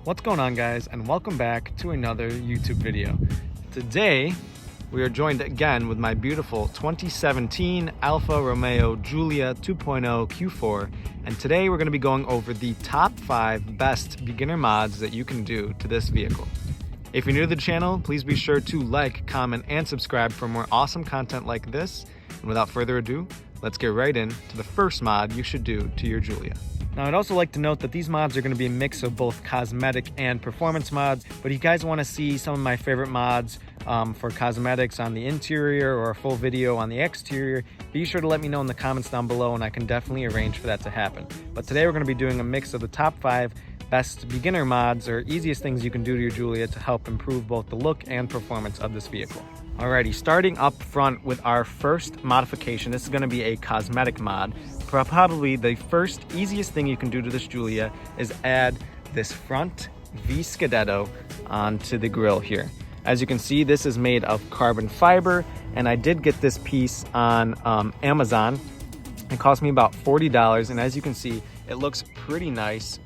What's going on, guys, and welcome back to another YouTube video. Today we are joined again with my beautiful 2017 Alfa Romeo Giulia 2.0 Q4, and today we're going to be going over the top 5 best beginner mods that you can do to this vehicle. If you're new to the channel, please be sure to like, comment, and subscribe for more awesome content like this. And without further ado, let's get right into the first mod you should do to your Giulia. Now, I'd also like to note that these mods are going to be a mix of both cosmetic and performance mods, but if you guys want to see some of my favorite mods for cosmetics on the interior or a full video on the exterior, be sure to let me know in the comments down below and I can definitely arrange for that to happen. But today we're going to be doing a mix of the top 5 best beginner mods or easiest things you can do to your Giulia to help improve both the look and performance of this vehicle. Alrighty, starting up front with our first modification. This is going to be a cosmetic mod. Probably the first easiest thing you can do to this Giulia is add this front V Scudetto onto the grille here. As you can see, this is made of carbon fiber, and I did get this piece on Amazon. It cost me about $40, and as you can see, it looks pretty nice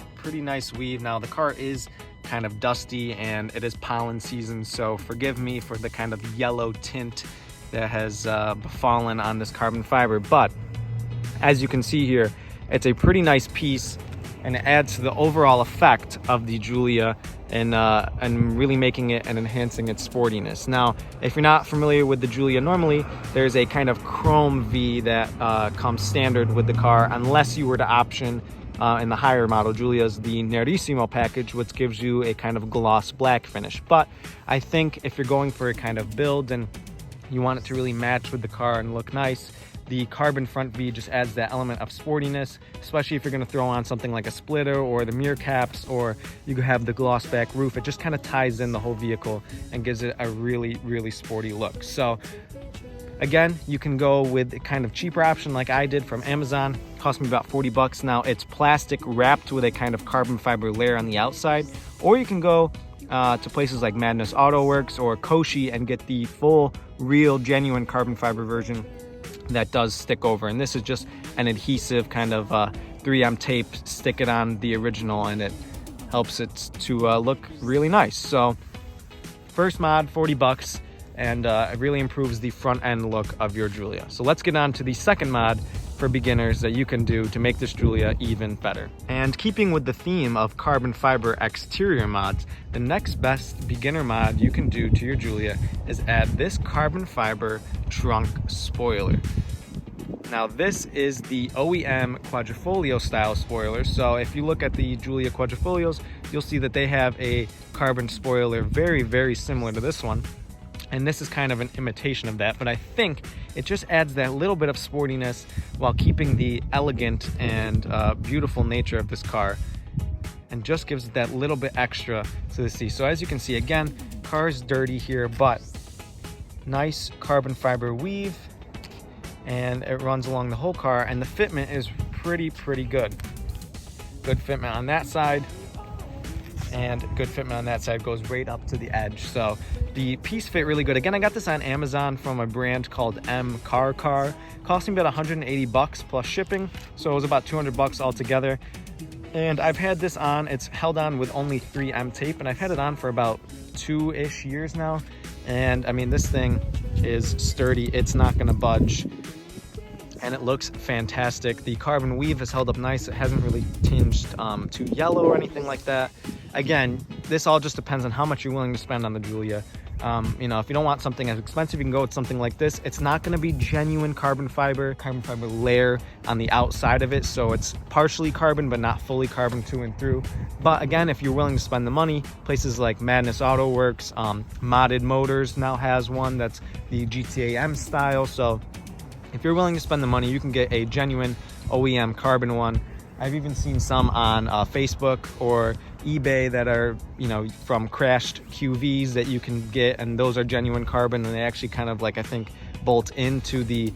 weave. Now the car is kind of dusty and it is pollen season, so forgive me for the kind of yellow tint that has befallen on this carbon fiber, but as you can see here, it's a pretty nice piece and it adds to the overall effect of the Giulia and really making it and enhancing its sportiness. Now, if you're not familiar with the Giulia, normally there's a kind of chrome V that comes standard with the car, unless you were to option in the higher model Giulias the Nerissimo package, which gives you a kind of gloss black finish. But I think if you're going for a kind of build and you want it to really match with the car and look nice, the carbon front V just adds that element of sportiness, especially if you're going to throw on something like a splitter or the mirror caps, or you have the gloss back roof. It just kind of ties in the whole vehicle and gives it a really sporty look. So again, you can go with a kind of cheaper option like I did from Amazon. It cost me about $40. Now it's plastic wrapped with a kind of carbon fiber layer on the outside, or you can go to places like Madness Auto Works or Koshi and get the full, real, genuine carbon fiber version that does stick over. And this is just an adhesive kind of 3M tape, stick it on the original, and it helps it to look really nice. So first mod, $40, and it really improves the front end look of your Giulia. So let's get on to the second mod for beginners that you can do to make this Giulia even better. And keeping with the theme of carbon fiber exterior mods, the next best beginner mod you can do to your Giulia is add this carbon fiber trunk spoiler. Now this is the OEM Quadrifoglio style spoiler. So if you look at the Giulia Quadrifolios, you'll see that they have a carbon spoiler very similar to this one. And this is kind of an imitation of that, but I think it just adds that little bit of sportiness while keeping the elegant and beautiful nature of this car, and just gives it that little bit extra to the seat. So as you can see, again, car is dirty here, but nice carbon fiber weave, and it runs along the whole car, and the fitment is pretty good. Good fitment on that side, and good fitment on that side, goes right up to the edge. So the piece fit really good. Again, I got this on Amazon from a brand called M Car. Cost me about $180 plus shipping, so it was about $200 altogether. And I've had this on, it's held on with only 3M tape, and I've had it on for about 2-ish years now. And I mean, this thing is sturdy, it's not gonna budge, and it looks fantastic. The carbon weave has held up nice. It hasn't really tinged to yellow or anything like that. Again, this all just depends on how much you're willing to spend on the Giulia. You know, if you don't want something as expensive, you can go with something like this. It's not going to be genuine carbon fiber layer on the outside of it, so it's partially carbon but not fully carbon through and through. But again, if you're willing to spend the money, places like Madness Auto Works, Modded Motors now has one that's the GTA M style. So if you're willing to spend the money, you can get a genuine OEM carbon one. I've even seen some on Facebook or eBay that are, you know, from crashed QVs that you can get, and those are genuine carbon, and they actually kind of like, I think, bolt into the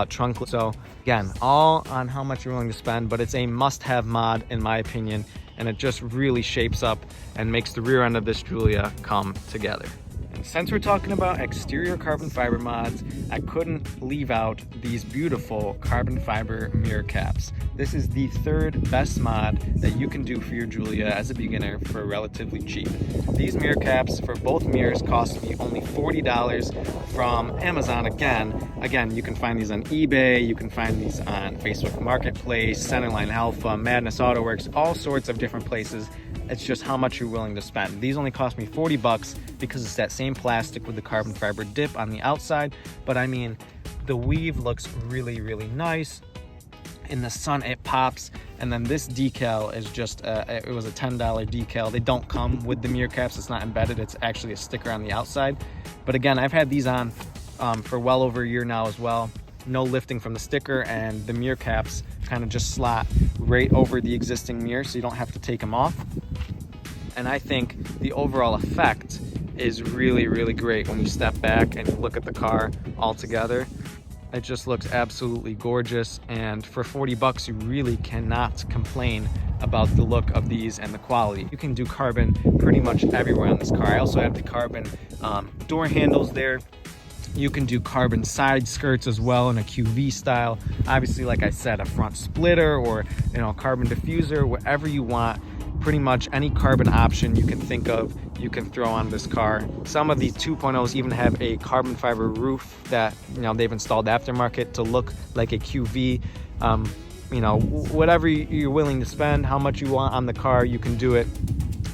trunk. So again, all on how much you're willing to spend, but it's a must-have mod in my opinion, and it just really shapes up and makes the rear end of this Giulia come together. And since we're talking about exterior carbon fiber mods, I couldn't leave out these beautiful carbon fiber mirror caps. This is the third best mod that you can do for your Giulia as a beginner for relatively cheap. These mirror caps for both mirrors cost me only $40 from Amazon. Again, you can find these on eBay, you can find these on Facebook Marketplace, Centerline Alpha, Madness Autoworks, all sorts of different places. It's just how much you're willing to spend. These only cost me $40 because it's that same plastic with the carbon fiber dip on the outside. But I mean, the weave looks really, really nice. In the sun, it pops. And then this decal is just, it was a $10 decal. They don't come with the mirror caps. It's not embedded. It's actually a sticker on the outside. But again, I've had these on for well over a year now as well. No lifting from the sticker, and the mirror caps kind of just slot right over the existing mirror, so you don't have to take them off. And I think the overall effect is really, really great when you step back and you look at the car all together. It just looks absolutely gorgeous, and for $40 you really cannot complain about the look of these and the quality. You can do carbon pretty much everywhere on this car. I also have the carbon door handles there. You can do carbon side skirts as well in a QV style. Obviously, like I said, a front splitter or carbon diffuser, whatever you want. Pretty much any carbon option you can think of, you can throw on this car. Some of these 2.0s even have a carbon fiber roof that they've installed aftermarket to look like a QV. Whatever you're willing to spend, how much you want on the car, you can do it.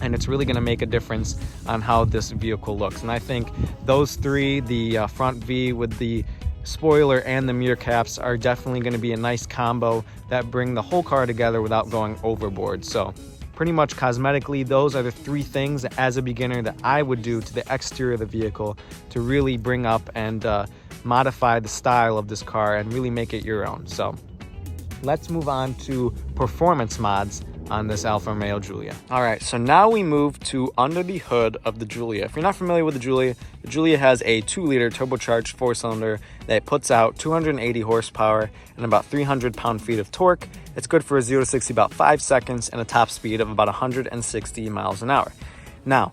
And it's really going to make a difference on how this vehicle looks. And I think those three, the front V with the spoiler and the mirror caps, are definitely going to be a nice combo that bring the whole car together without going overboard. So pretty much cosmetically, those are the three things that, as a beginner, that I would do to the exterior of the vehicle to really bring up and modify the style of this car and really make it your own. So let's move on to performance mods on this Alfa Romeo Giulia. All right, so now we move to under the hood of the Giulia. If you're not familiar with the Giulia has a 2-liter turbocharged 4-cylinder that puts out 280 horsepower and about 300 pound-feet of torque. It's good for a 0 to 60 about 5 seconds and a top speed of about 160 miles an hour. Now,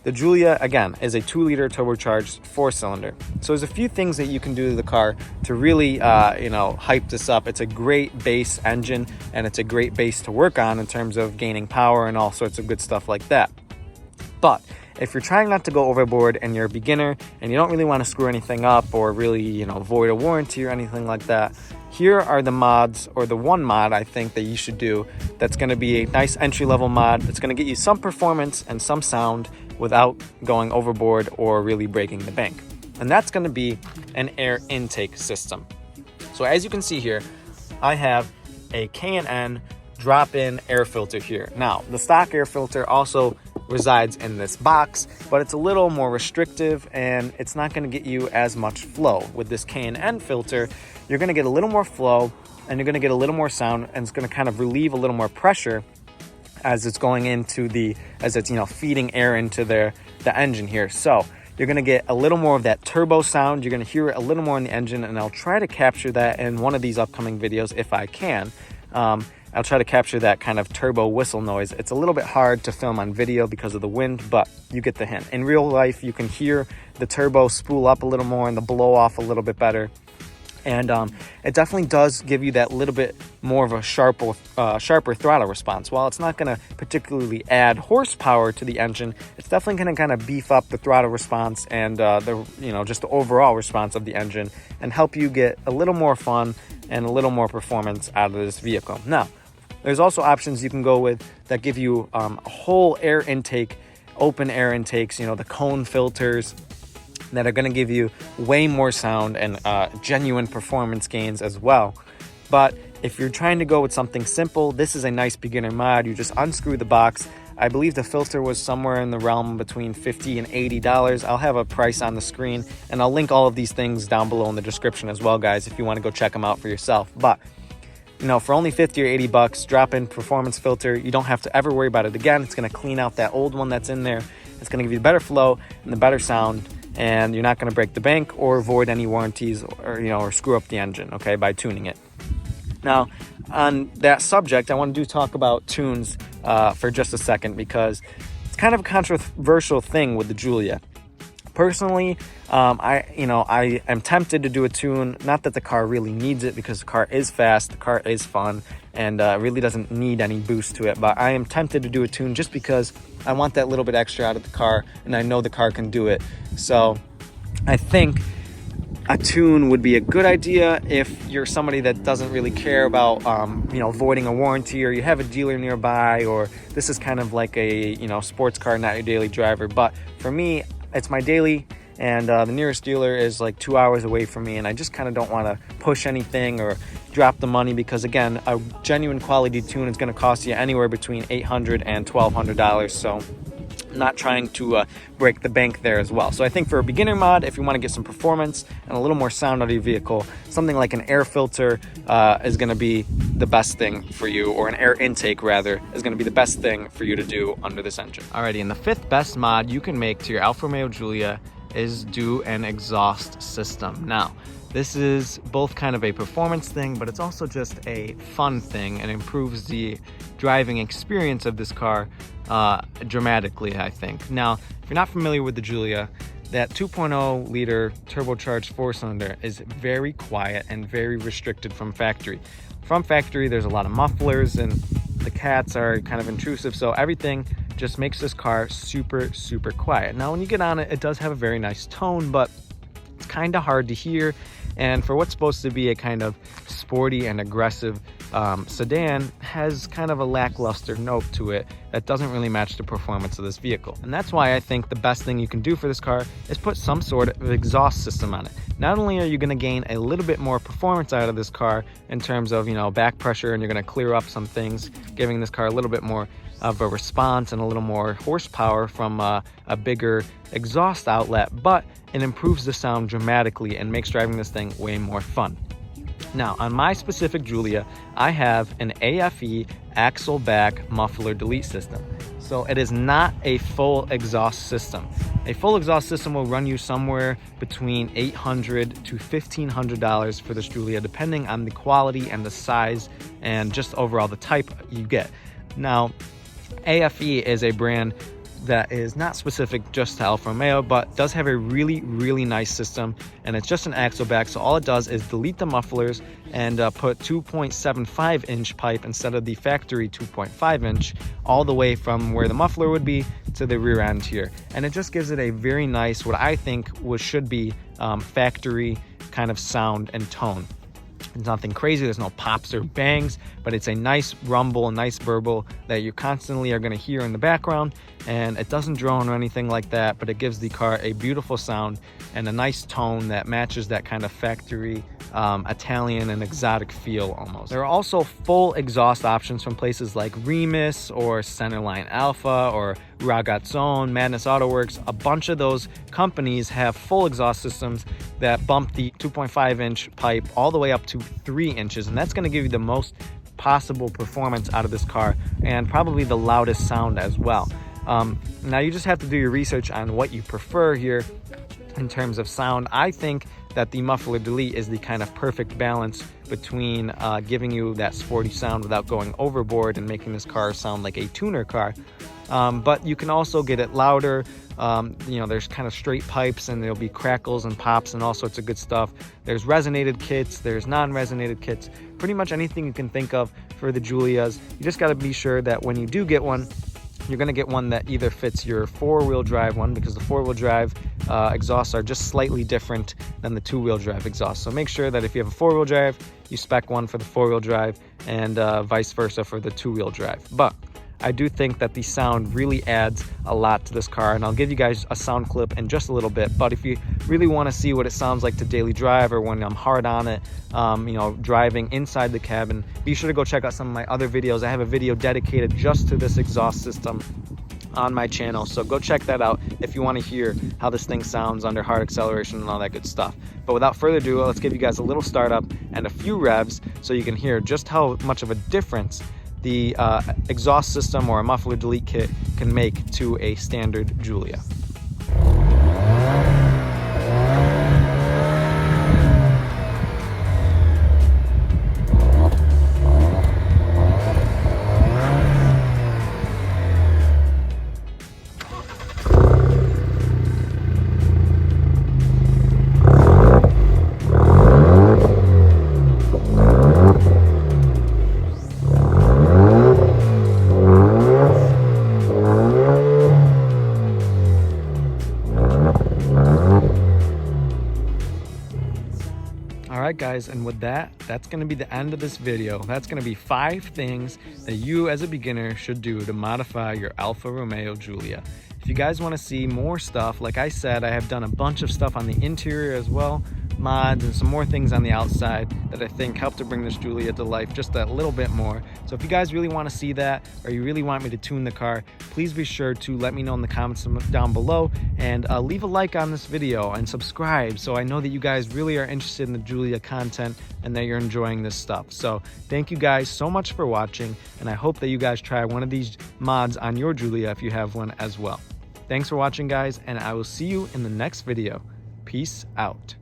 the Giulia, again, is a 2-liter turbocharged 4-cylinder. So there's a few things that you can do to the car to really, hype this up. It's a great base engine, and it's a great base to work on in terms of gaining power and all sorts of good stuff like that. But if you're trying not to go overboard and you're a beginner and you don't really want to screw anything up or really, void a warranty or anything like that, here are the mods, or the one mod I think that you should do that's going to be a nice entry-level mod that's going to get you some performance and some sound without going overboard or really breaking the bank. And that's going to be an air intake system. So as you can see here, I have a K&N drop-in air filter here. Now, the stock air filter also resides in this box, but it's a little more restrictive and it's not going to get you as much flow. With this K&N filter, you're going to get a little more flow and you're going to get a little more sound, and it's going to kind of relieve a little more pressure as it's going into feeding air into the engine here. So you're going to get a little more of that turbo sound. You're going to hear it a little more in the engine, and I'll try to capture that in one of these upcoming videos if I can. I'll try to capture that kind of turbo whistle noise. It's a little bit hard to film on video because of the wind, but you get the hint. In real life, you can hear the turbo spool up a little more and the blow off a little bit better. And it definitely does give you that little bit more of a sharper throttle response. While it's not going to particularly add horsepower to the engine, it's definitely going to kind of beef up the throttle response and just the overall response of the engine, and help you get a little more fun and a little more performance out of this vehicle. Now, there's also options you can go with that give you a whole air intake, open air intakes, the cone filters, that are going to give you way more sound and genuine performance gains as well. But if you're trying to go with something simple, this is a nice beginner mod. You just unscrew the box. I believe the filter was somewhere in the realm between $50 and $80. I'll have a price on the screen, and I'll link all of these things down below in the description as well, guys, if you want to go check them out for yourself. But for only $50 or $80, drop-in performance filter, you don't have to ever worry about it again. It's going to clean out that old one that's in there. It's going to give you better flow and the better sound, and you're not going to break the bank or void any warranties or screw up the engine, okay, by tuning it. Now, on that subject, I want to talk about tunes for just a second, because it's kind of a controversial thing with the Giulia. Personally, I am tempted to do a tune. Not that the car really needs it, because the car is fast, the car is fun, and really doesn't need any boost to it. But I am tempted to do a tune just because I want that little bit extra out of the car, and I know the car can do it. So I think a tune would be a good idea if you're somebody that doesn't really care about voiding a warranty, or you have a dealer nearby, or this is kind of like a sports car, not your daily driver. But for me, it's my daily, and the nearest dealer is like 2 hours away from me, and I just kind of don't want to push anything or drop the money, because again, a genuine quality tune is going to cost you anywhere between $800 and $1,200. So not trying to break the bank there as well. So I think for a beginner mod, if you want to get some performance and a little more sound out of your vehicle, something like an air filter is going to be the best thing for you, or an air intake rather, is going to be the best thing for you to do under this engine. Alrighty, and the fifth best mod you can make to your Alfa Romeo Giulia is do an exhaust system. Now, this is both kind of a performance thing, but it's also just a fun thing, and improves the driving experience of this car dramatically, I think. Now, if you're not familiar with the Giulia, that 2.0 liter turbocharged 4-cylinder is very quiet and very restricted from factory. From factory, there's a lot of mufflers, and the cats are kind of intrusive, so everything just makes this car super, super quiet. Now, when you get on it, it does have a very nice tone, but it's kind of hard to hear. And for what's supposed to be a kind of sporty and aggressive sedan, has kind of a lackluster note to it that doesn't really match the performance of this vehicle. And that's why I think the best thing you can do for this car is put some sort of exhaust system on it. Not only are you going to gain a little bit more performance out of this car in terms of back pressure, and you're going to clear up some things, giving this car a little bit more of a response and a little more horsepower from a bigger exhaust outlet, but it improves the sound dramatically and makes driving this thing way more fun. Now, on my specific Giulia, I have an AFE axle back muffler delete system. So it is not a full exhaust system. A full exhaust system will run you somewhere between $800 to $1,500 for this Giulia, depending on the quality and the size and just overall the type you get. Now, AFE is a brand that is not specific just to Alfa Romeo, but does have a really, really nice system, and it's just an axle back. So all it does is delete the mufflers and put 2.75 inch pipe instead of the factory 2.5 inch, all the way from where the muffler would be to the rear end here. And it just gives it a very nice, what I think should be factory kind of sound and tone. It's nothing crazy, there's no pops or bangs, but it's a nice rumble, a nice burble that you constantly are going to hear in the background, and it doesn't drone or anything like that, but it gives the car a beautiful sound and a nice tone that matches that kind of factory Italian and exotic feel almost. There are also full exhaust options from places like Remus or Centerline Alpha or Ragazzone, Madness Auto Works. A bunch of those companies have full exhaust systems that bump the 2.5 inch pipe all the way up to 3 inches, and that's going to give you the most possible performance out of this car, and probably the loudest sound as well. Now you just have to do your research on what you prefer here in terms of sound. I think that the muffler delete is the kind of perfect balance between giving you that sporty sound without going overboard and making this car sound like a tuner car. But you can also get it louder. There's kind of straight pipes, and there'll be crackles and pops and all sorts of good stuff. There's resonated kits, there's non-resonated kits, pretty much anything you can think of for the Giulias. You just got to be sure that when you do get one, you're going to get one that either fits your four-wheel drive one, because the four-wheel drive exhausts are just slightly different than the two-wheel drive exhaust. So make sure that if you have a four-wheel drive, you spec one for the four-wheel drive, and vice versa for the two-wheel drive. But I do think that the sound really adds a lot to this car, and I'll give you guys a sound clip in just a little bit. But if you really want to see what it sounds like to daily drive, or when I'm hard on it, driving inside the cabin, be sure to go check out some of my other videos. I have a video dedicated just to this exhaust system on my channel, so go check that out if you want to hear how this thing sounds under hard acceleration and all that good stuff. But without further ado, let's give you guys a little startup and a few revs so you can hear just how much of a difference the exhaust system or a muffler delete kit can make to a standard Giulia. guys, and with that, that's going to be the end of this video. That's going to be 5 things that you as a beginner should do to modify your Alfa Romeo Giulia. If you guys want to see more stuff, like I said, I have done a bunch of stuff on the interior as well, mods and some more things on the outside that I think help to bring this Giulia to life just a little bit more. So if you guys really want to see that, or you really want me to tune the car, please be sure to let me know in the comments down below, and leave a like on this video and subscribe so I know that you guys really are interested in the Giulia content and that you're enjoying this stuff. So thank you guys so much for watching, and I hope that you guys try one of these mods on your Giulia if you have one as well. Thanks for watching, guys, and I will see you in the next video. Peace out.